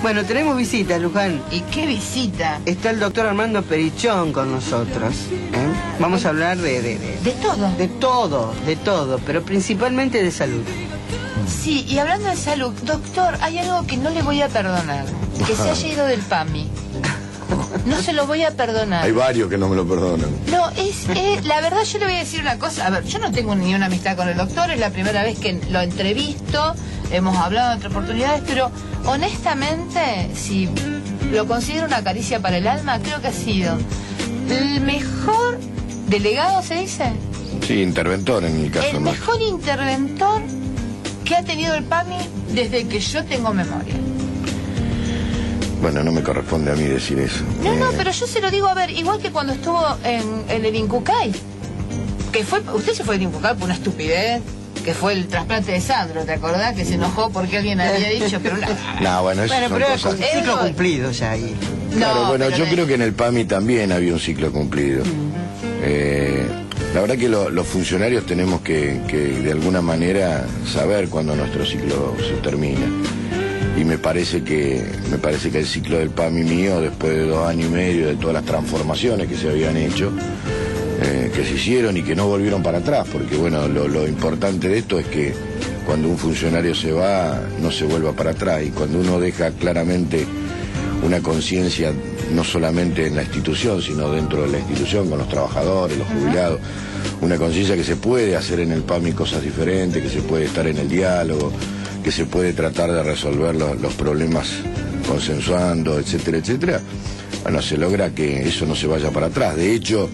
Bueno, tenemos visita, Luján. ¿Y qué visita? Está el doctor Armando Perichón con nosotros. Vamos a hablar de todo. De todo, pero principalmente de salud. Sí, y hablando de salud, doctor, hay algo que no le voy a perdonar. Que se haya ido del PAMI. No se lo voy a perdonar. Hay varios que no me lo perdonan. No, la verdad yo le voy a decir una cosa. A ver, yo no tengo ni una amistad con el doctor, es la primera vez que lo entrevisto, hemos hablado en otras oportunidades, pero honestamente, si lo considero una caricia para el alma, creo que ha sido el mejor delegado, ¿se dice? Sí, interventor en el caso. El mejor interventor que ha tenido el PAMI desde que yo tengo memoria. Bueno, no me corresponde a mí decir eso. No, pero yo se lo digo, a ver, igual que cuando estuvo en el Incucay. Que fue, usted se fue del Incucay por una estupidez, que fue el trasplante de Sandro, ¿te acordás? Que se enojó porque alguien había dicho, pero no, bueno, eso son cosas. Ciclo cumplido ya ahí. Claro, bueno, yo creo que en el PAMI también había un ciclo cumplido. La verdad que los funcionarios tenemos que de alguna manera saber cuándo nuestro ciclo se termina. Y me parece que el ciclo del PAMI mío, después de 2 años y medio, de todas las transformaciones que se habían hecho, que se hicieron y que no volvieron para atrás, porque bueno, lo importante de esto es que cuando un funcionario se va, no se vuelva para atrás, y cuando uno deja claramente una conciencia, no solamente en la institución, sino dentro de la institución, con los trabajadores, los jubilados, una conciencia que se puede hacer en el PAMI cosas diferentes, que se puede estar en el diálogo, que se puede tratar de resolver los problemas consensuando, etcétera, etcétera. Bueno, se logra que eso no se vaya para atrás. De hecho,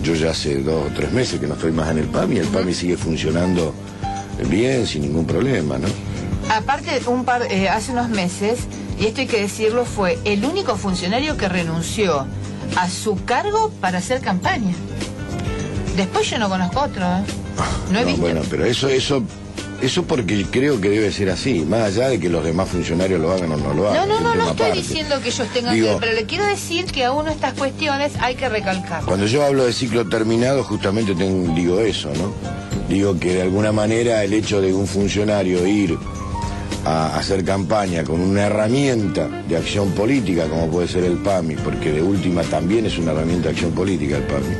yo ya hace 2 o 3 meses que no estoy más en el PAMI, y el PAMI sigue funcionando bien, sin ningún problema, ¿no? Aparte, hace unos meses, y esto hay que decirlo, fue el único funcionario que renunció a su cargo para hacer campaña. Después yo no conozco otro, ¿eh? No he visto. Bueno, pero eso porque creo que debe ser así, más allá de que los demás funcionarios lo hagan o no lo hagan. No estoy diciendo que ellos tengan que ver, pero le quiero decir que a uno estas cuestiones hay que recalcar. Cuando yo hablo de ciclo terminado, justamente digo eso, ¿no? Digo que de alguna manera el hecho de un funcionario ir a hacer campaña con una herramienta de acción política, como puede ser el PAMI, porque de última también es una herramienta de acción política el PAMI.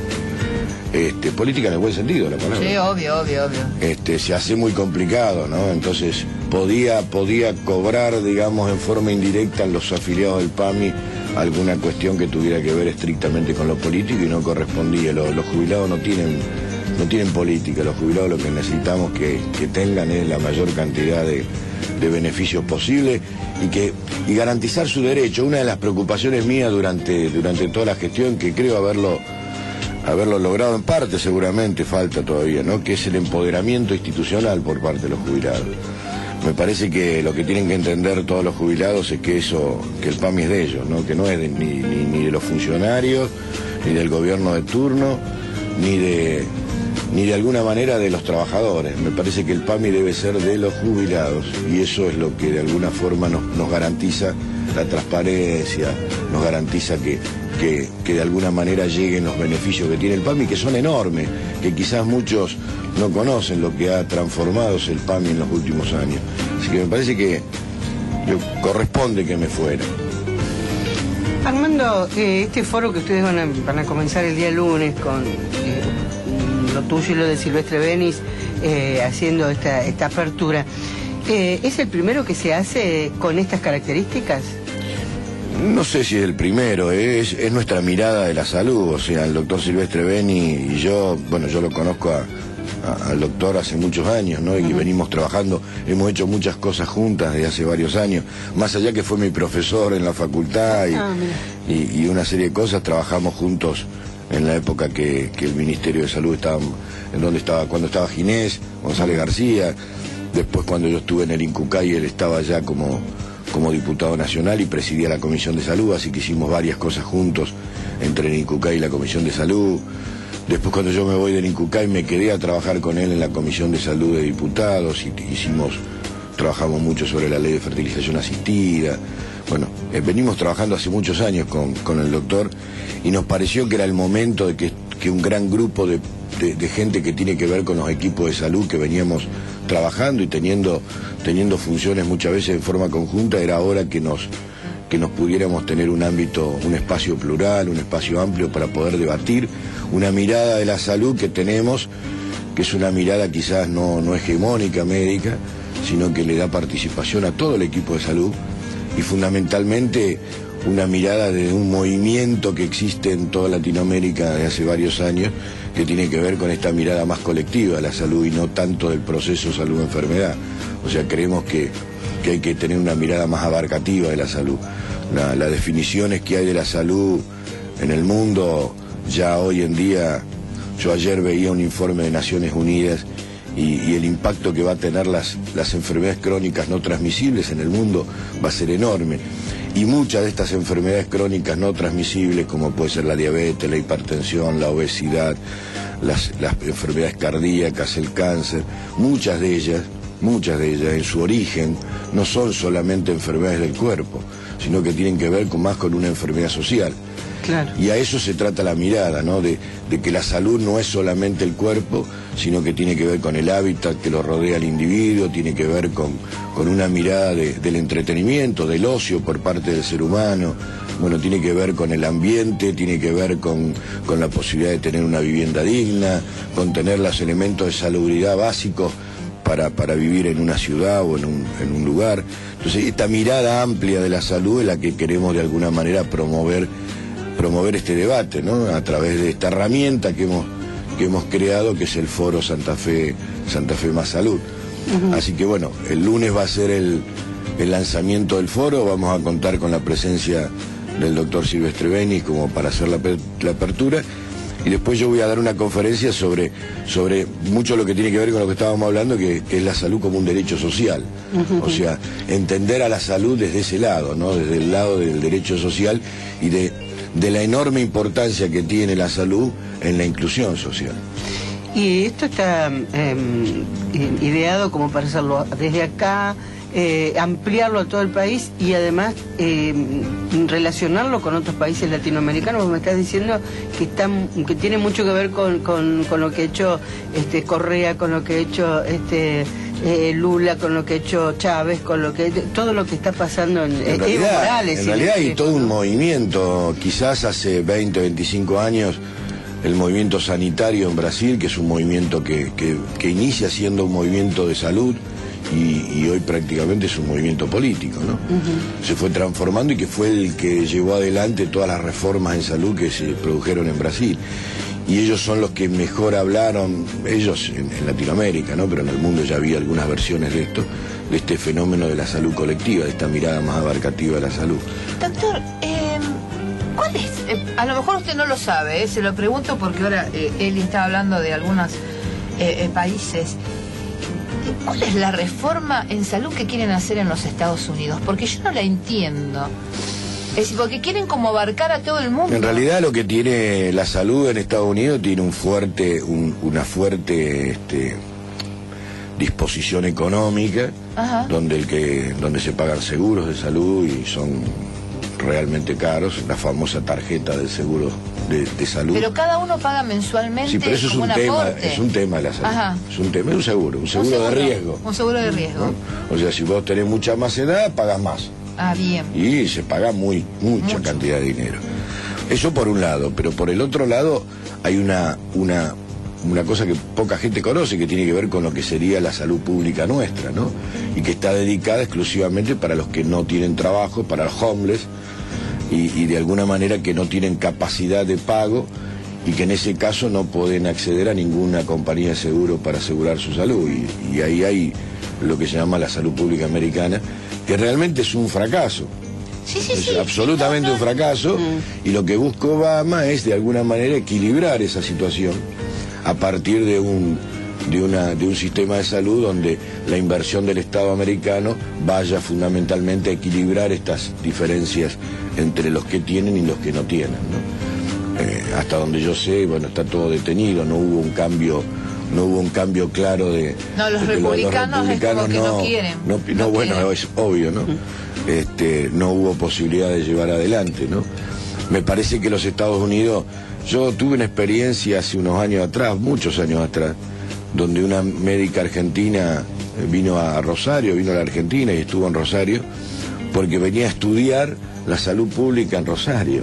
Política en el buen sentido de la palabra. Sí, obvio. Se hace muy complicado, ¿no? Entonces podía cobrar, digamos, en forma indirecta en los afiliados del PAMI alguna cuestión que tuviera que ver estrictamente con lo político, y no correspondía. Los jubilados no tienen política. Los jubilados lo que necesitamos que tengan es la mayor cantidad de beneficios posibles y garantizar su derecho. Una de las preocupaciones mías durante toda la gestión, que creo haberlo logrado en parte, seguramente falta todavía, ¿no? Que es el empoderamiento institucional por parte de los jubilados. Me parece que lo que tienen que entender todos los jubilados es que el PAMI es de ellos, ¿no? Que no es ni de los funcionarios, ni del gobierno de turno, ni de alguna manera de los trabajadores. Me parece que el PAMI debe ser de los jubilados, y eso es lo que de alguna forma nos garantiza la transparencia, nos garantiza que de alguna manera lleguen los beneficios que tiene el PAMI, que son enormes, que quizás muchos no conocen lo que ha transformado el PAMI en los últimos años. Así que me parece que corresponde que me fuera. Armando, este foro que ustedes van a comenzar el día lunes con lo tuyo y lo de Silvestre Benis, haciendo esta apertura, ¿es el primero que se hace con estas características? No sé si es el primero, es nuestra mirada de la salud. O sea, el doctor Silvestre Beni y yo, bueno, yo lo conozco al doctor hace muchos años, ¿no? Y venimos trabajando, hemos hecho muchas cosas juntas desde hace varios años, más allá que fue mi profesor en la facultad y una serie de cosas. Trabajamos juntos en la época que el Ministerio de Salud cuando estaba Ginés, González García. Después, cuando yo estuve en el Incucay, él estaba ya como diputado nacional y presidía la Comisión de Salud, así que hicimos varias cosas juntos entre el Incucay y la Comisión de Salud. Después, cuando yo me voy del Incucay, me quedé a trabajar con él en la Comisión de Salud de Diputados, y trabajamos mucho sobre la ley de fertilización asistida. Bueno, venimos trabajando hace muchos años con el doctor, y nos pareció que era el momento de que un gran grupo de gente que tiene que ver con los equipos de salud, que veníamos trabajando y teniendo funciones muchas veces en forma conjunta, era hora que nos pudiéramos tener un ámbito, un espacio plural, un espacio amplio para poder debatir una mirada de la salud que tenemos, que es una mirada quizás no hegemónica médica, sino que le da participación a todo el equipo de salud y fundamentalmente una mirada de un movimiento que existe en toda Latinoamérica de hace varios años, que tiene que ver con esta mirada más colectiva de la salud y no tanto del proceso salud-enfermedad. O sea, creemos que hay que tener una mirada más abarcativa de la salud. Las definiciones que hay de la salud en el mundo, ya hoy en día, yo ayer veía un informe de Naciones Unidas y el impacto que va a tener las enfermedades crónicas no transmisibles en el mundo va a ser enorme. Y muchas de estas enfermedades crónicas no transmisibles, como puede ser la diabetes, la hipertensión, la obesidad, las enfermedades cardíacas, el cáncer, muchas de ellas en su origen no son solamente enfermedades del cuerpo, sino que tienen que ver más con una enfermedad social. Claro. Y a eso se trata la mirada, ¿no? De que la salud no es solamente el cuerpo, sino que tiene que ver con el hábitat que lo rodea al individuo, tiene que ver con una mirada del entretenimiento, del ocio por parte del ser humano, bueno, tiene que ver con el ambiente, tiene que ver con la posibilidad de tener una vivienda digna, con tener los elementos de salubridad básicos para vivir en una ciudad o en un lugar. Entonces, esta mirada amplia de la salud es la que queremos de alguna manera promover este debate, ¿no? A través de esta herramienta que hemos creado, que es el Foro Santa Fe Más Salud. Así que bueno, el lunes va a ser el lanzamiento del foro, vamos a contar con la presencia del doctor Silvestre Benis como para hacer la apertura, y después yo voy a dar una conferencia sobre mucho lo que tiene que ver con lo que estábamos hablando, que es la salud como un derecho social. O sea, entender a la salud desde ese lado, ¿no? Desde el lado del derecho social y de la enorme importancia que tiene la salud en la inclusión social. Y esto está ideado como para hacerlo desde acá, ampliarlo a todo el país y además relacionarlo con otros países latinoamericanos. Me estás diciendo que tiene mucho que ver con lo que ha hecho Correa, con lo que ha hecho Lula, con lo que ha hecho Chávez, todo lo que está pasando en Evo Morales. En realidad hay todo un movimiento, quizás hace 20, 25 años, el movimiento sanitario en Brasil, que es un movimiento que inicia siendo un movimiento de salud y hoy prácticamente es un movimiento político, ¿no? Se fue transformando y que fue el que llevó adelante todas las reformas en salud que se produjeron en Brasil. Y ellos son los que mejor hablaron, ellos en Latinoamérica, ¿no? Pero en el mundo ya había algunas versiones de este fenómeno de la salud colectiva, de esta mirada más abarcativa de la salud. Doctor, ¿cuál es? A lo mejor usted no lo sabe, se lo pregunto porque ahora Eli está hablando de algunos países. ¿Cuál es la reforma en salud que quieren hacer en los Estados Unidos? Porque yo no la entiendo. Es decir, porque quieren como abarcar a todo el mundo. En realidad lo que tiene la salud en Estados Unidos tiene una fuerte disposición económica, donde se pagan seguros de salud y son realmente caros, la famosa tarjeta del seguro de salud. Pero cada uno paga mensualmente. Sí, pero eso como es un tema de la salud. Es un seguro de riesgo. Un seguro de riesgo. ¿No? O sea, si vos tenés mucha más edad, pagas más. Ah, bien. Y se paga mucha cantidad de dinero. Eso por un lado, pero por el otro lado hay una cosa que poca gente conoce, que tiene que ver con lo que sería la salud pública nuestra, ¿no? Y que está dedicada exclusivamente para los que no tienen trabajo, para los homeless, y de alguna manera que no tienen capacidad de pago y que en ese caso no pueden acceder a ninguna compañía de seguro para asegurar su salud. Y ahí hay lo que se llama la salud pública americana, que realmente es un fracaso. Es absolutamente un fracaso, y lo que busca Obama es de alguna manera equilibrar esa situación a partir de un sistema de salud donde la inversión del Estado americano vaya fundamentalmente a equilibrar estas diferencias entre los que tienen y los que no tienen, ¿no? Hasta donde yo sé, bueno, está todo detenido, no hubo un cambio claro de... No, los republicanos es como que no quieren. No, bueno, es obvio, ¿no? No hubo posibilidad de llevar adelante, ¿no? Me parece que los Estados Unidos... Yo tuve una experiencia hace unos años atrás, muchos años atrás, donde una médica argentina vino a Rosario, vino a la Argentina y estuvo en Rosario, porque venía a estudiar la salud pública en Rosario.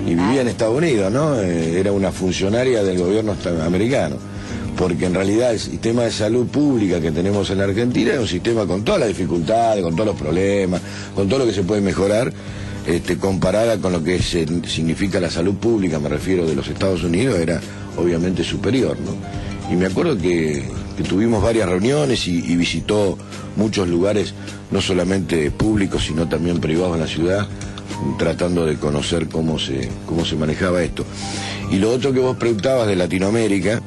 Y vivía en Estados Unidos, ¿no? Era una funcionaria del gobierno americano. Porque en realidad el sistema de salud pública que tenemos en la Argentina es un sistema con todas las dificultades, con todos los problemas, con todo lo que se puede mejorar, comparada con lo que significa la salud pública, me refiero, de los Estados Unidos, era obviamente superior, ¿no? Y me acuerdo que tuvimos varias reuniones y visitó muchos lugares, no solamente públicos, sino también privados en la ciudad, tratando de conocer cómo se manejaba esto. Y lo otro que vos preguntabas de Latinoamérica,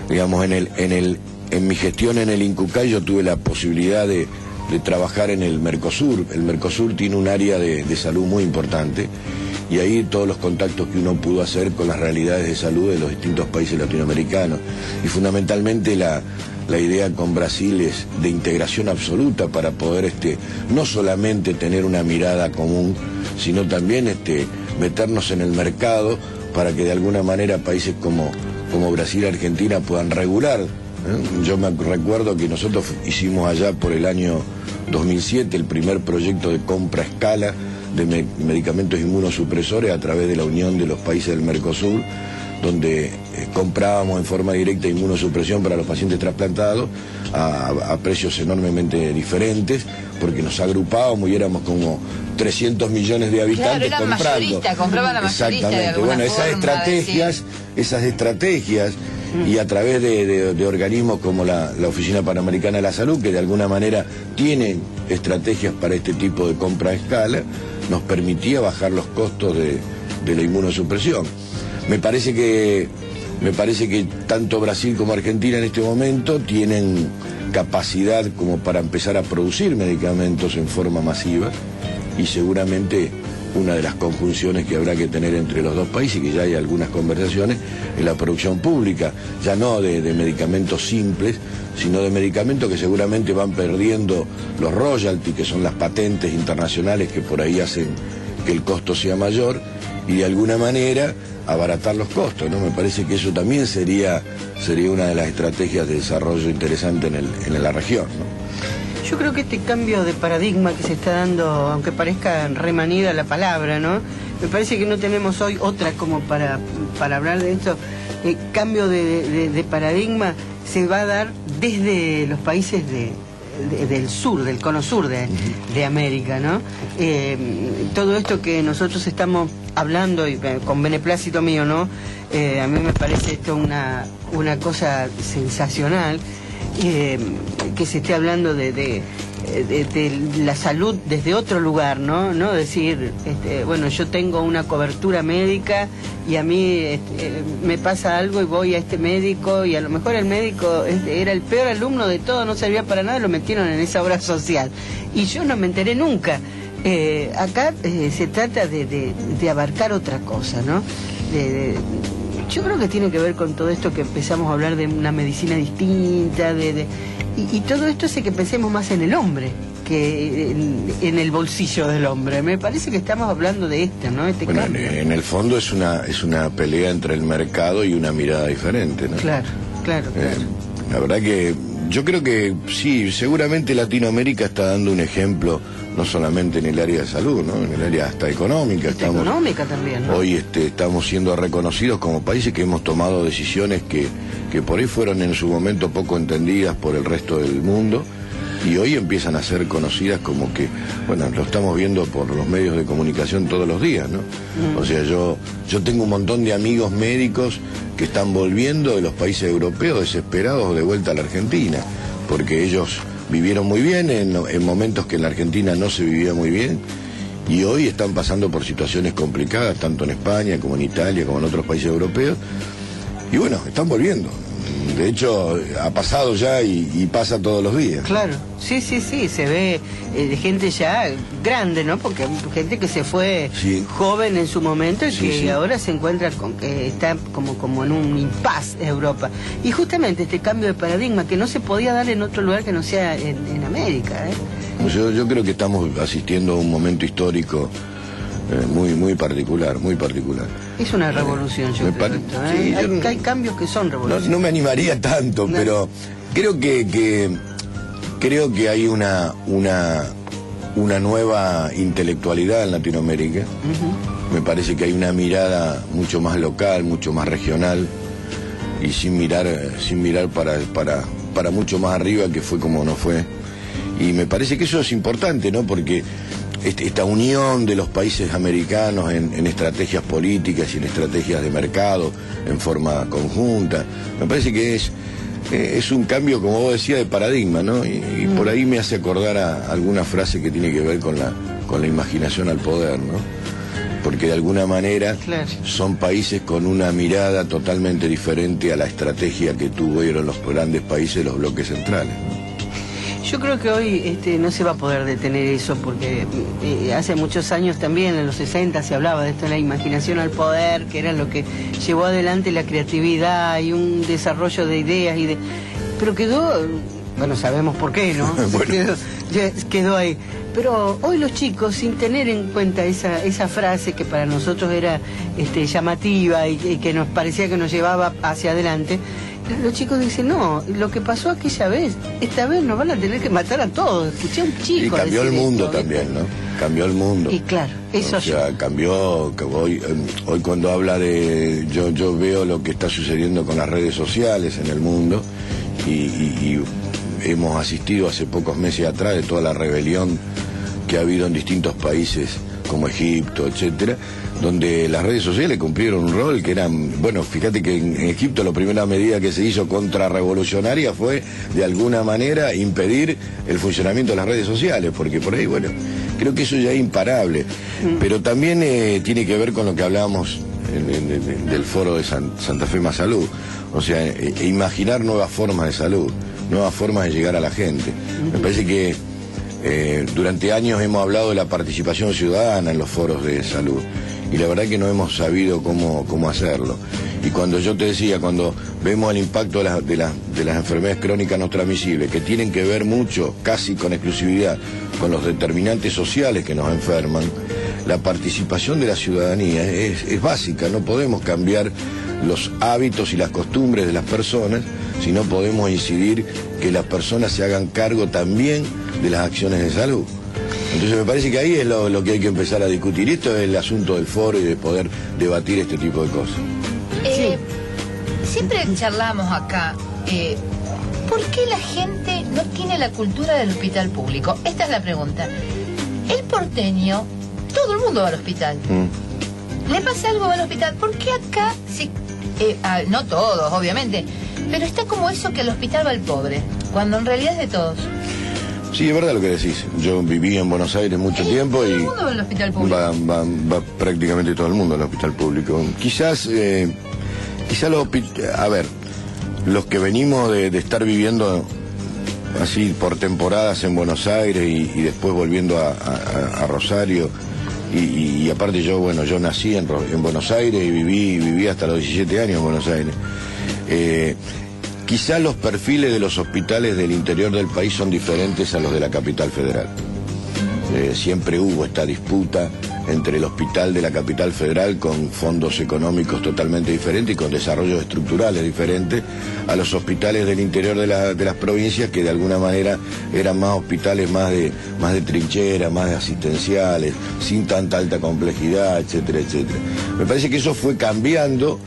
digamos, en mi gestión en el INCUCAI yo tuve la posibilidad de trabajar en el Mercosur. El Mercosur tiene un área de salud muy importante, y ahí todos los contactos que uno pudo hacer con las realidades de salud de los distintos países latinoamericanos. Y fundamentalmente la idea con Brasil es de integración absoluta para poder no solamente tener una mirada común, sino también meternos en el mercado para que de alguna manera países como Brasil y Argentina puedan regular. Yo me recuerdo que nosotros hicimos allá por el año 2007 el primer proyecto de compra a escala de medicamentos inmunosupresores a través de la Unión de los Países del Mercosur, donde comprábamos en forma directa inmunosupresión para los pacientes trasplantados a precios enormemente diferentes, porque nos agrupábamos y éramos como 300 millones de habitantes, claro, comprando. Compraban la mayorista. Exactamente. Bueno, esas estrategias y a través de organismos como la Oficina Panamericana de la Salud, que de alguna manera tienen estrategias para este tipo de compra a escala, nos permitía bajar los costos de la inmunosupresión. Me parece que tanto Brasil como Argentina en este momento tienen capacidad como para empezar a producir medicamentos en forma masiva, y seguramente una de las conjunciones que habrá que tener entre los dos países, y que ya hay algunas conversaciones, es la producción pública, ya no de medicamentos simples, sino de medicamentos que seguramente van perdiendo los royalties, que son las patentes internacionales que por ahí hacen que el costo sea mayor, y de alguna manera abaratar los costos, ¿no? Me parece que eso también sería una de las estrategias de desarrollo interesante en la región, ¿no? Yo creo que este cambio de paradigma que se está dando, aunque parezca remanida la palabra, ¿no? Me parece que no tenemos hoy otra como para hablar de esto. El cambio de paradigma se va a dar desde los países del sur, del cono sur de América, ¿no? Todo esto que nosotros estamos hablando, y con beneplácito mío, ¿no? A mí me parece esto una cosa sensacional, que se esté hablando de la salud desde otro lugar, ¿no? No decir, bueno, yo tengo una cobertura médica y a mí me pasa algo y voy a este médico, y a lo mejor el médico era el peor alumno de todo, no servía para nada, lo metieron en esa obra social. Y yo no me enteré nunca. Acá se trata de abarcar otra cosa, ¿no? Yo creo que tiene que ver con todo esto que empezamos a hablar de una medicina distinta, y todo esto hace que pensemos más en el hombre que en el bolsillo del hombre. Me parece que estamos hablando de esto, ¿no? Bueno, en el fondo es una pelea entre el mercado y una mirada diferente, ¿no? Claro. La verdad que yo creo que sí, seguramente Latinoamérica está dando un ejemplo, no solamente en el área de salud, ¿no? En el área hasta económica. Económica también, ¿no? Hoy estamos siendo reconocidos como países que hemos tomado decisiones que por ahí fueron en su momento poco entendidas por el resto del mundo, y hoy empiezan a ser conocidas como que, bueno, lo estamos viendo por los medios de comunicación todos los días, ¿no? O sea, yo tengo un montón de amigos médicos que están volviendo de los países europeos desesperados de vuelta a la Argentina, porque ellos vivieron muy bien en momentos que en la Argentina no se vivía muy bien, y hoy están pasando por situaciones complicadas, tanto en España como en Italia, como en otros países europeos, y bueno, están volviendo. De hecho, ha pasado ya y pasa todos los días. Claro, sí, se ve de gente ya grande, ¿no? Porque gente que se fue joven en su momento y que ahora se encuentra con que está como en un impasse Europa. Y justamente este cambio de paradigma que no se podía dar en otro lugar que no sea en América, ¿eh? Yo creo que estamos asistiendo a un momento histórico muy particular, muy particular. Es una revolución, yo creo. Hay cambios que son revoluciones. No me animaría tanto, pero creo que Creo que hay una nueva intelectualidad en Latinoamérica. Me parece que hay una mirada mucho más local, mucho más regional, y sin mirar para mucho más arriba, que fue como no fue. Y me parece que eso es importante, ¿no? Porque esta unión de los países americanos en estrategias políticas y en estrategias de mercado en forma conjunta, me parece que es un cambio, como vos decías, de paradigma, ¿no? Y por ahí me hace acordar a alguna frase que tiene que ver con la imaginación al poder, ¿no? Porque de alguna manera son países con una mirada totalmente diferente a la estrategia que tuvieron los grandes países de los bloques centrales, ¿no? Yo creo que hoy no se va a poder detener eso, porque hace muchos años también, en los 60, se hablaba de esto, de la imaginación al poder, que era lo que llevó adelante la creatividad y un desarrollo de ideas pero quedó, bueno, sabemos por qué, ¿no? Bueno. Quedó ahí. Pero hoy los chicos, sin tener en cuenta esa frase que para nosotros era llamativa y que nos parecía que nos llevaba hacia adelante, los chicos dicen, no, lo que pasó aquella vez, esta vez nos van a tener que matar a todos. Escuché a un chico. Y cambió el mundo esto, también, ¿no? Cambió el mundo. Y claro, eso. O sea, cambió. Hoy cuando habla de... Yo veo lo que está sucediendo con las redes sociales en el mundo y hemos asistido hace pocos meses atrás de toda la rebelión que ha habido en distintos países como Egipto, etcétera, donde las redes sociales cumplieron un rol que eran, bueno, fíjate que en Egipto la primera medida que se hizo contrarrevolucionaria fue, de alguna manera, impedir el funcionamiento de las redes sociales, porque por ahí, bueno, creo que eso ya es imparable. Pero también tiene que ver con lo que hablábamos del foro de Santa Fe Más Salud, o sea, imaginar nuevas formas de salud, nuevas formas de llegar a la gente. Me parece que durante años hemos hablado de la participación ciudadana en los foros de salud y la verdad que no hemos sabido cómo hacerlo. Y cuando yo te decía, cuando vemos el impacto de las enfermedades crónicas no transmisibles, que tienen que ver mucho, casi con exclusividad, con los determinantes sociales que nos enferman, la participación de la ciudadanía es básica. No podemos cambiar los hábitos y las costumbres de las personas si no podemos incidir que las personas se hagan cargo también de las acciones de salud. Entonces me parece que ahí es lo que hay que empezar a discutir. Esto es el asunto del foro y de poder debatir este tipo de cosas. Siempre charlamos acá, ¿por qué la gente no tiene la cultura del hospital público? Esta es la pregunta. El porteño, todo el mundo va al hospital. ¿Le pasa algo al hospital? ¿Por qué acá, no todos, obviamente, pero está como eso que al hospital va el pobre, cuando en realidad es de todos? Sí, es verdad lo que decís. Yo viví en Buenos Aires mucho tiempo todo y... el mundo va al hospital público. Va prácticamente todo el mundo al hospital público. Quizás a ver, los que venimos de estar viviendo así por temporadas en Buenos Aires y después volviendo a Rosario, y aparte yo nací en Buenos Aires y viví hasta los 17 años en Buenos Aires. Quizás los perfiles de los hospitales del interior del país son diferentes a los de la capital federal. Siempre hubo esta disputa entre el hospital de la capital federal, con fondos económicos totalmente diferentes y con desarrollos estructurales diferentes, a los hospitales del interior de las provincias, que de alguna manera eran más hospitales más de trinchera, más de asistenciales, sin tanta alta complejidad, etcétera, etcétera. Me parece que eso fue cambiando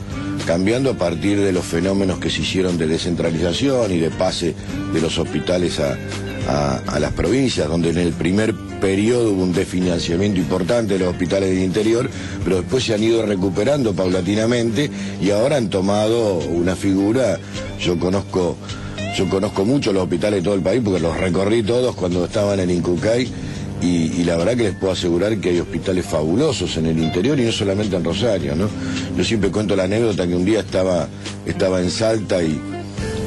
a partir de los fenómenos que se hicieron de descentralización y de pase de los hospitales a las provincias, donde en el primer periodo hubo un desfinanciamiento importante de los hospitales del interior, pero después se han ido recuperando paulatinamente y ahora han tomado una figura. Yo conozco mucho los hospitales de todo el país porque los recorrí todos cuando estaban en Incucay. Y la verdad que les puedo asegurar que hay hospitales fabulosos en el interior y no solamente en Rosario, ¿no? Yo siempre cuento la anécdota que un día estaba en Salta y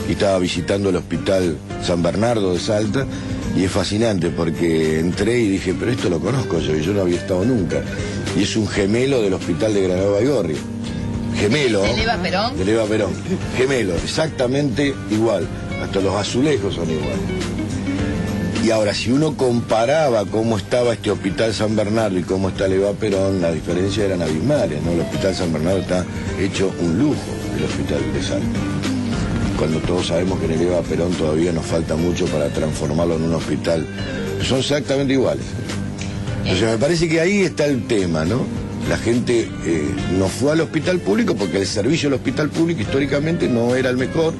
estaba visitando el Hospital San Bernardo de Salta, y es fascinante porque entré y dije, pero esto lo conozco yo no había estado nunca. Y es un gemelo del Hospital de Granada Baigorria. Gemelo. ¿De Eva Perón? De Eva Perón. Gemelo, exactamente igual. Hasta los azulejos son iguales. Y ahora, si uno comparaba cómo estaba este Hospital San Bernardo y cómo está el Eva Perón, las diferencias eran abismales, ¿no? El Hospital San Bernardo está hecho un lujo, el Hospital de Salta. cuando todos sabemos que en el Eva Perón todavía nos falta mucho para transformarlo en un hospital. Son exactamente iguales. Entonces me parece que ahí está el tema, ¿no? La gente no fue al hospital público porque el servicio del hospital público históricamente no era el mejor,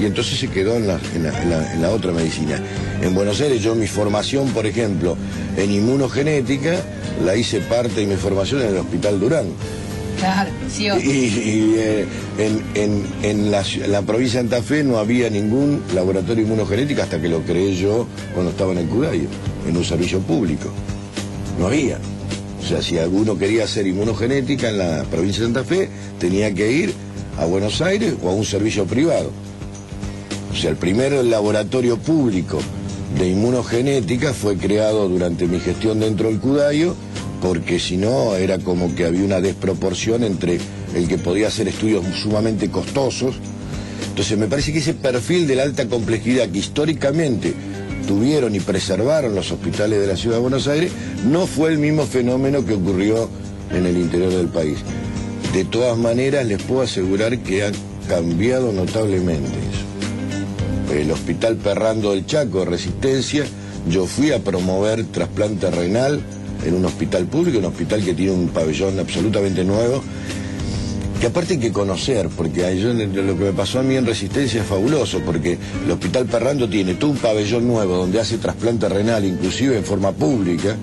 y entonces se quedó en la otra medicina. En Buenos Aires yo mi formación, por ejemplo, en inmunogenética, la hice parte de mi formación en el Hospital Durán. Claro, sí. Y en la provincia de Santa Fe no había ningún laboratorio de inmunogenética hasta que lo creé yo cuando estaba en el Cudayo, en un servicio público. No había. O sea, si alguno quería hacer inmunogenética en la provincia de Santa Fe, tenía que ir a Buenos Aires o a un servicio privado. O sea, el primer laboratorio público de inmunogenética fue creado durante mi gestión dentro del Cudayo, porque si no era como que había una desproporción entre el que podía hacer estudios sumamente costosos. Entonces me parece que ese perfil de la alta complejidad que históricamente tuvieron y preservaron los hospitales de la Ciudad de Buenos Aires no fue el mismo fenómeno que ocurrió en el interior del país. De todas maneras les puedo asegurar que ha cambiado notablemente eso. El Hospital Perrando del Chaco de Resistencia, yo fui a promover trasplante renal en un hospital público, un hospital que tiene un pabellón absolutamente nuevo, que aparte hay que conocer, porque lo que me pasó a mí en Resistencia es fabuloso, porque el Hospital Perrando tiene todo un pabellón nuevo donde hace trasplante renal, inclusive en forma pública,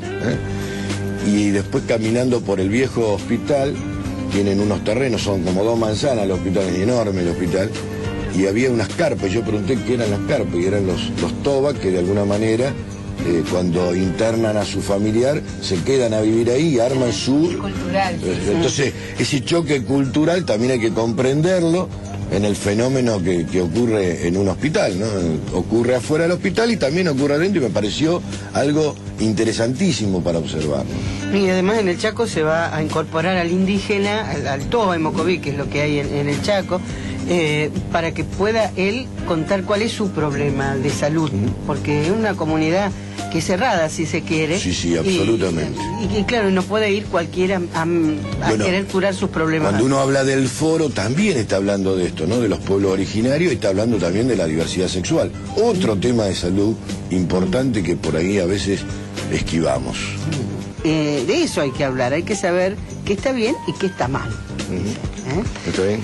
y después caminando por el viejo hospital, tienen unos terrenos, son como 2 manzanas, el hospital es enorme, el hospital, y había unas carpas, yo pregunté qué eran las carpas, y eran los TOBA, que de alguna manera, cuando internan a su familiar, se quedan a vivir ahí y arman su... Cultural. Entonces, ese choque cultural también hay que comprenderlo en el fenómeno que ocurre en un hospital, ¿no? Ocurre afuera del hospital y también ocurre adentro, y me pareció algo interesantísimo para observarlo. Y además en el Chaco se va a incorporar al indígena, al TOBA en Mocoví, que es lo que hay en el Chaco, para que pueda él contar cuál es su problema de salud, porque es una comunidad que es cerrada, si se quiere. Sí, absolutamente. Y claro, no puede ir cualquiera a querer curar sus problemas. Cuando uno habla del foro, también está hablando de esto, ¿no? De los pueblos originarios, y está hablando también de la diversidad sexual. Otro tema de salud importante que por ahí a veces esquivamos. De eso hay que hablar, hay que saber qué está bien y qué está mal. ¿Está bien?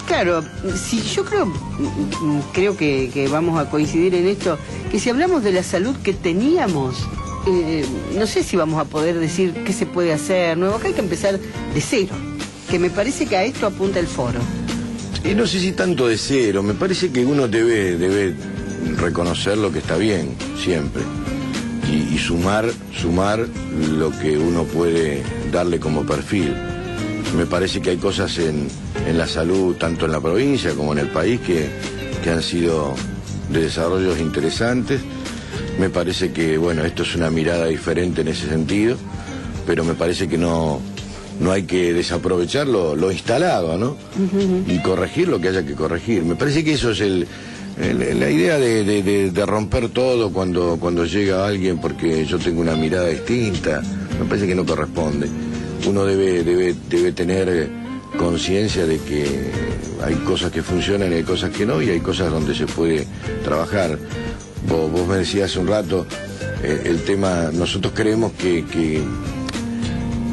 Claro, si yo creo que vamos a coincidir en esto, que si hablamos de la salud que teníamos, no sé si vamos a poder decir qué se puede hacer nuevo, que hay que empezar de cero, que me parece que a esto apunta el foro. Y no sé si tanto de cero, me parece que uno debe reconocer lo que está bien, siempre, y sumar lo que uno puede darle como perfil. Me parece que hay cosas en la salud, tanto en la provincia como en el país, que han sido de desarrollos interesantes. Me parece que, bueno, esto es una mirada diferente en ese sentido, pero me parece que no hay que desaprovechar lo instalado, ¿no? Y corregir lo que haya que corregir. Me parece que eso es la idea de romper todo cuando llega alguien porque yo tengo una mirada distinta. Me parece que no corresponde. Uno debe tener conciencia de que hay cosas que funcionan y hay cosas que no, y hay cosas donde se puede trabajar. Vos me decías hace un rato el tema, nosotros creemos que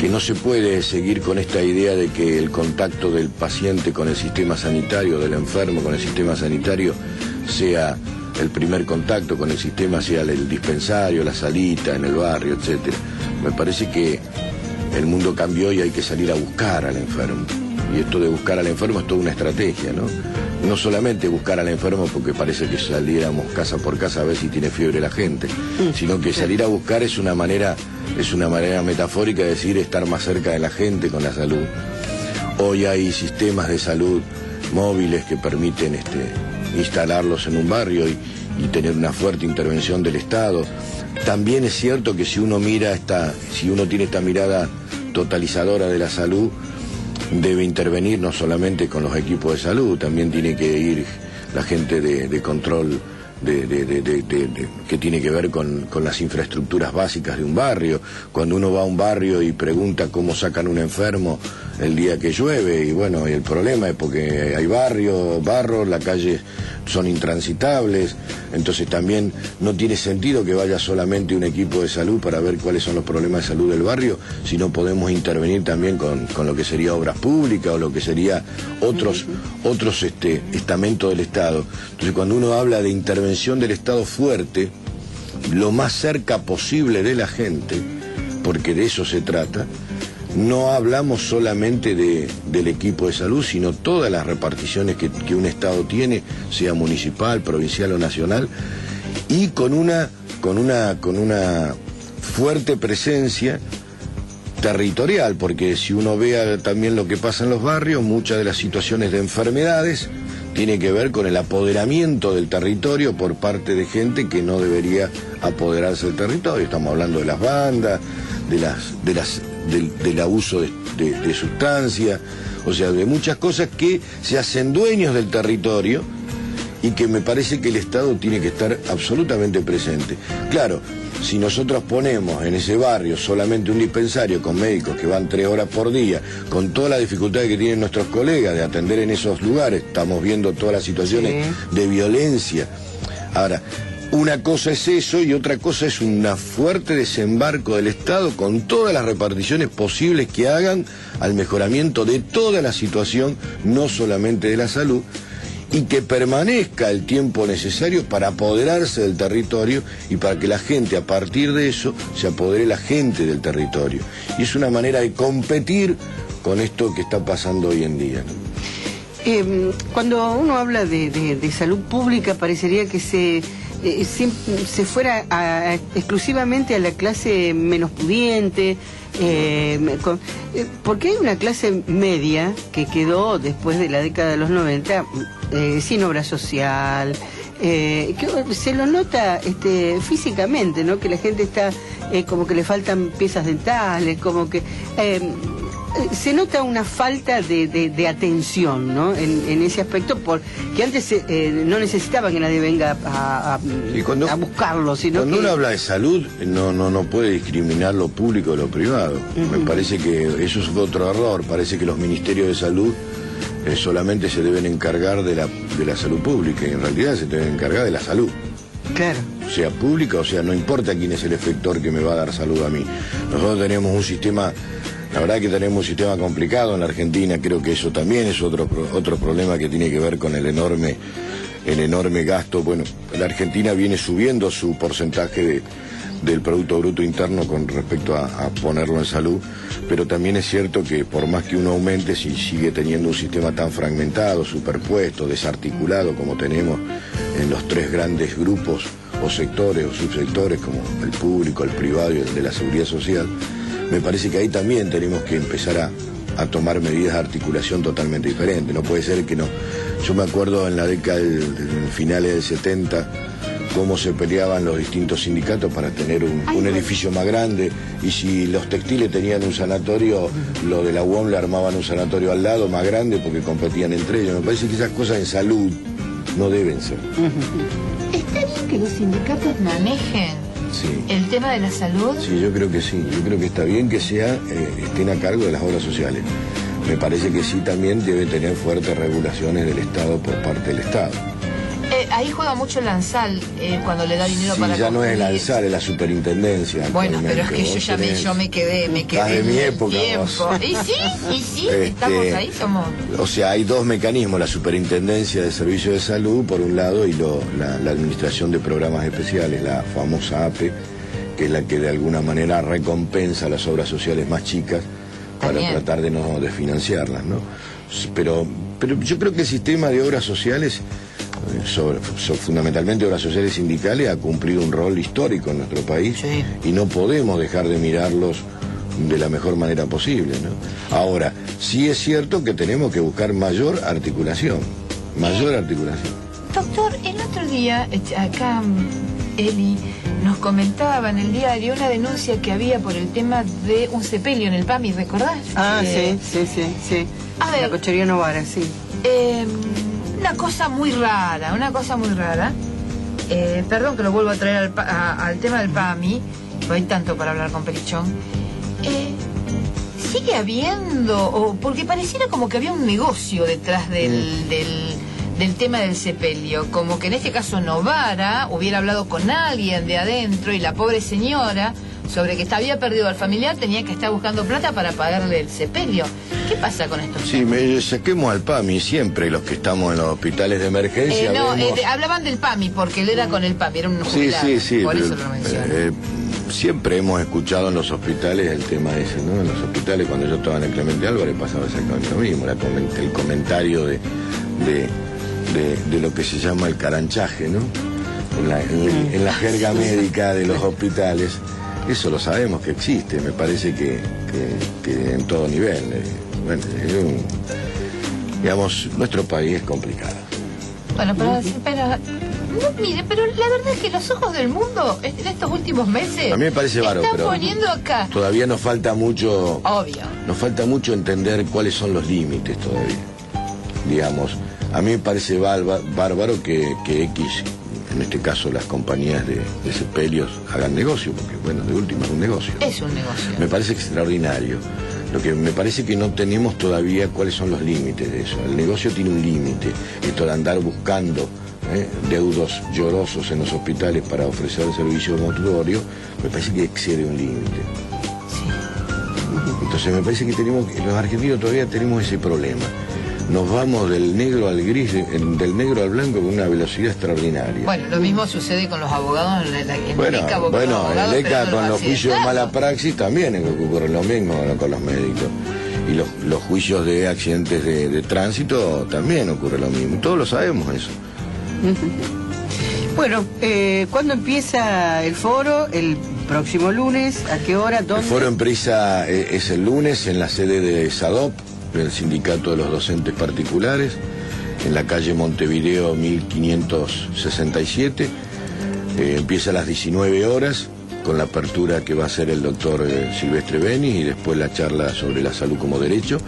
no se puede seguir con esta idea de que el contacto del paciente con el sistema sanitario, del enfermo con el sistema sanitario, sea el primer contacto con el sistema, sea el dispensario, la salita en el barrio, etcétera. Me parece que el mundo cambió y hay que salir a buscar al enfermo. Y esto de buscar al enfermo es toda una estrategia, ¿no? No solamente buscar al enfermo porque parece que saliéramos casa por casa a ver si tiene fiebre la gente, sino que salir a buscar es una manera metafórica de decir estar más cerca de la gente con la salud. Hoy hay sistemas de salud móviles que permiten instalarlos en un barrio y tener una fuerte intervención del Estado. También es cierto que si uno tiene esta mirada totalizadora de la salud, debe intervenir no solamente con los equipos de salud, también tiene que ir la gente de control que tiene que ver con las infraestructuras básicas de un barrio. Cuando uno va a un barrio y pregunta cómo sacan un enfermo, el día que llueve, y bueno, y el problema es porque hay barro, las calles son intransitables, entonces también no tiene sentido que vaya solamente un equipo de salud para ver cuáles son los problemas de salud del barrio, sino podemos intervenir también con lo que sería obras públicas o lo que sería otros estamentos del Estado. Entonces cuando uno habla de intervención del Estado fuerte, lo más cerca posible de la gente, porque de eso se trata, no hablamos solamente del equipo de salud, sino todas las reparticiones que un Estado tiene, sea municipal, provincial o nacional, y con una fuerte presencia territorial, porque si uno ve también lo que pasa en los barrios, muchas de las situaciones de enfermedades tiene que ver con el apoderamiento del territorio por parte de gente que no debería apoderarse del territorio. Estamos hablando de las bandas, del abuso de sustancias, o sea, de muchas cosas que se hacen dueños del territorio y que me parece que el Estado tiene que estar absolutamente presente. Claro, si nosotros ponemos en ese barrio solamente un dispensario con médicos que van 3 horas por día, con todas las dificultades que tienen nuestros colegas de atender en esos lugares, estamos viendo todas las situaciones de violencia. Ahora, una cosa es eso y otra cosa es un fuerte desembarco del Estado con todas las reparticiones posibles que hagan al mejoramiento de toda la situación, no solamente de la salud, y que permanezca el tiempo necesario para apoderarse del territorio y para que la gente, a partir de eso, se apodere la gente del territorio. Y es una manera de competir con esto que está pasando hoy en día, ¿no? Cuando uno habla de salud pública, parecería que se fuera exclusivamente a la clase menos pudiente, porque hay una clase media que quedó después de la década de los 90 sin obra social, que se lo nota físicamente, ¿no? Que la gente está como que le faltan piezas dentales, como que se nota una falta de atención, ¿no? En ese aspecto, porque antes no necesitaba que nadie venga a buscarlo, sino cuando uno habla de salud no puede discriminar lo público de lo privado. Me parece que eso es otro error. Parece que los ministerios de salud solamente se deben encargar de la salud pública, y en realidad se deben encargar de la salud. Claro. Sea pública, o sea, no importa quién es el efector que me va a dar salud a mí. Nosotros tenemos un sistema... La verdad que tenemos un sistema complicado en la Argentina, creo que eso también es otro problema que tiene que ver con el enorme gasto. Bueno, la Argentina viene subiendo su porcentaje del Producto Bruto Interno con respecto a ponerlo en salud, pero también es cierto que por más que uno aumente, si sigue teniendo un sistema tan fragmentado, superpuesto, desarticulado como tenemos en los 3 grandes grupos o sectores o subsectores como el público, el privado y el de la seguridad social, me parece que ahí también tenemos que empezar a tomar medidas de articulación totalmente diferentes. No puede ser que no. Yo me acuerdo en la década finales del 70 cómo se peleaban los distintos sindicatos para tener un edificio más grande, y si los textiles tenían un sanatorio, los de la UOM le armaban un sanatorio al lado más grande porque competían entre ellos. Me parece que esas cosas en salud no deben ser. ¿Está bien que los sindicatos manejen el tema de la salud? Sí, yo creo que sí. Yo creo que está bien que estén a cargo de las obras sociales. Me parece que sí también debe tener fuertes regulaciones del Estado por parte del Estado. Ahí juega mucho el ANSAL cuando le da dinero para ya construir. No es el ANSAL, es la superintendencia. Bueno, pero es que yo me quedé de mi época. Y sí, estamos ahí, somos... O sea, hay 2 mecanismos, la superintendencia de servicios de salud, por un lado, y la administración de programas especiales, la famosa APE, que es la que de alguna manera recompensa las obras sociales más chicas para tratar de financiarlas, ¿no? Pero yo creo que el sistema de obras sociales, fundamentalmente obras sociales sindicales, ha cumplido un rol histórico en nuestro país, y no podemos dejar de mirarlos de la mejor manera posible, ¿no? Ahora, sí es cierto que tenemos que buscar mayor articulación. Doctor, el otro día, acá Eli nos comentaba en el diario una denuncia que había por el tema de un sepelio en el PAMI, ¿recordás? Sí. A ver, la Cochería Novara, sí. Una cosa muy rara. Perdón que lo vuelvo a traer al tema del PAMI, porque hay tanto para hablar con Perichón. sigue habiendo, o porque pareciera como que había un negocio detrás del tema del sepelio, como que en este caso Novara hubiera hablado con alguien de adentro y la pobre señora, sobre que había perdido al familiar, tenía que estar buscando plata para pagarle el sepelio. ¿Qué pasa con esto? Sí, saquemos al PAMI siempre, los que estamos en los hospitales de emergencia. Hablaban del PAMI, porque él era con el PAMI, era un jubilado. Sí, por pero, eso lo menciono. Siempre hemos escuchado en los hospitales el tema ese, ¿no? En los hospitales, cuando yo estaba en el Clemente Álvarez, pasaba exactamente lo mismo, el comentario de lo que se llama el caranchaje, ¿no? En la jerga médica de los hospitales. Eso lo sabemos que existe, me parece que en todo nivel. Bueno, digamos, nuestro país es complicado. Bueno, pero mire, pero la verdad es que los ojos del mundo en estos últimos meses a mí me parece bárbaro, están pero poniendo acá. Todavía nos falta mucho. Obvio. Nos falta mucho entender cuáles son los límites todavía. Digamos, a mí me parece bárbaro que X, en este caso las compañías de sepelios, hagan negocio, porque bueno, de última es un negocio. Es un negocio. Me parece extraordinario. Lo que me parece que no tenemos todavía cuáles son los límites de eso. El negocio tiene un límite. Esto de andar buscando deudos llorosos en los hospitales para ofrecer el servicio mortuorio, me parece que excede un límite. Sí. Entonces me parece que los argentinos todavía tenemos ese problema. Nos vamos del negro al gris, del negro al blanco con una velocidad extraordinaria. Bueno, lo mismo sucede con los abogados en el ECA. En el ECA con los juicios de mala praxis también ocurre lo mismo con los médicos. Y los juicios de accidentes de tránsito también ocurre lo mismo. Todos lo sabemos eso. Bueno, ¿cuándo empieza el foro? El próximo lunes, ¿a qué hora? ¿Dónde? El foro empieza es el lunes en la sede de SADOP, del Sindicato de los Docentes Particulares, en la calle Montevideo 1567. Empieza a las 19 horas con la apertura que va a hacer el doctor Silvestre Benis y después la charla sobre la salud como derecho.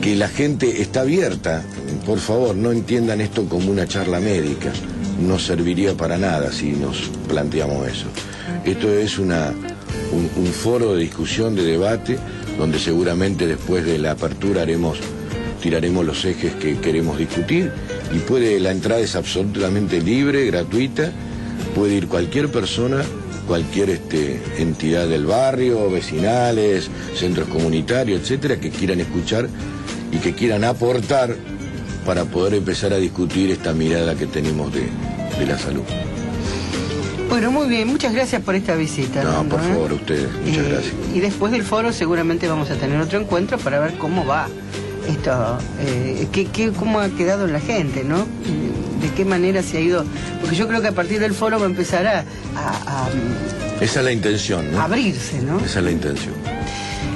Que la gente está abierta, por favor, no entiendan esto como una charla médica, no serviría para nada si nos planteamos eso. Esto es un foro de discusión, de debate, donde seguramente después de la apertura tiraremos los ejes que queremos discutir y la entrada es absolutamente libre, gratuita, puede ir cualquier persona, cualquier entidad del barrio, vecinales, centros comunitarios, etcétera, que quieran escuchar y que quieran aportar para poder empezar a discutir esta mirada que tenemos de la salud. Bueno, muy bien, muchas gracias por esta visita. No, por favor, a ustedes, muchas gracias. Y después del foro seguramente vamos a tener otro encuentro para ver cómo va esto, cómo ha quedado en la gente, ¿no? De qué manera se ha ido, porque yo creo que a partir del foro va a empezar a esa es la intención, ¿no? Abrirse, ¿no? Esa es la intención.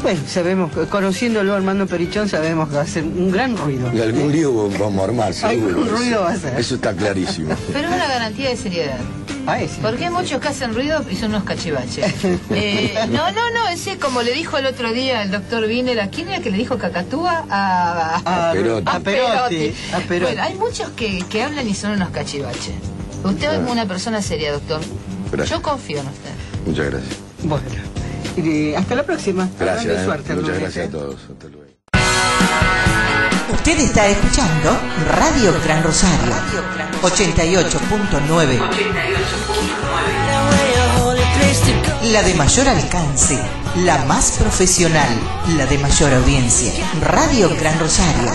Bueno, sabemos, conociéndolo a Armando Perichón, sabemos que va a hacer un gran ruido. Y algún lío vamos a armar, seguro. Algún ruido va a hacer. Eso está clarísimo. Pero es una garantía de seriedad. Porque hay muchos que hacen ruido y son unos cachivaches. No, ese como le dijo el otro día el doctor Wiener, ¿a quién era que le dijo cacatúa? A Perotti. Bueno, hay muchos que hablan y son unos cachivaches. Usted es una persona seria, doctor. Gracias. Yo confío en usted. Muchas gracias. Bueno, hasta la próxima. Gracias. Suerte, muchas gracias a todos. Hasta luego. Usted está escuchando Radio Gran Rosario 88.9, la de mayor alcance, la más profesional, la de mayor audiencia. Radio Gran Rosario.